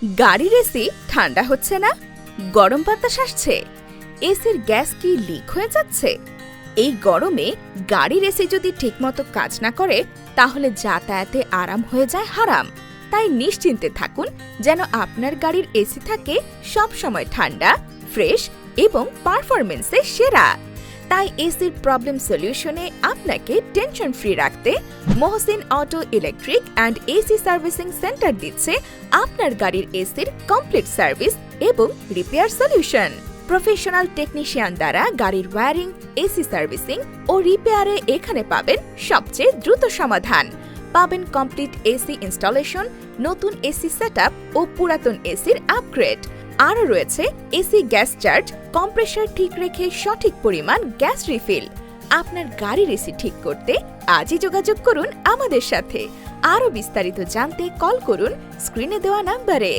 গাড়ির এসি ঠান্ডা হচ্ছে না, গরম বাতাস আসছে, এসির গ্যাস কি লিক হয়ে যাচ্ছে? এই গরমে গাড়ির এসি যদি ঠিকমতো কাজ না করে তাহলে যাতায়াতে আরাম হয়ে যায় হারাম। তাই নিশ্চিন্তে থাকুন যেন আপনার গাড়ির এসি থাকে সব সময় ঠান্ডা, ফ্রেশ এবং পারফরমেন্সে সেরা। তাই এসির প্রবলেম সলিউশনে আপনাকে টেনশন ফ্রি রাখতে Mohsin auto electric and AC servicing centre দিচ্ছে আপনার গাড়ির এসির কমপ্লিট সার্ভিস এবং রিপেয়ার সলিউশন। প্রফেশনাল টেকনিশিয়ান দ্বারা গাড়ির ওয়্যারিং, এসি সার্ভিসিং ও রিপেয়ারে এখানে পাবেন সবচেয়ে দ্রুত সমাধান। পাবেন কমপ্লিট এসি ইনস্টলেশন, নতুন এসি সেটআপ ও পুরাতন এসির আপগ্রেড। আরও রয়েছে এসি গ্যাস চার্জ, কম্প্রেসার ঠিক রেখে সঠিক পরিমাণ গ্যাস রিফিল। আপনার গাড়ির এসি ঠিক করতে আজই যোগাযোগ করুন আমাদের সাথে। আরও বিস্তারিত জানতে কল করুন স্ক্রিনে দেওয়া নাম্বারে।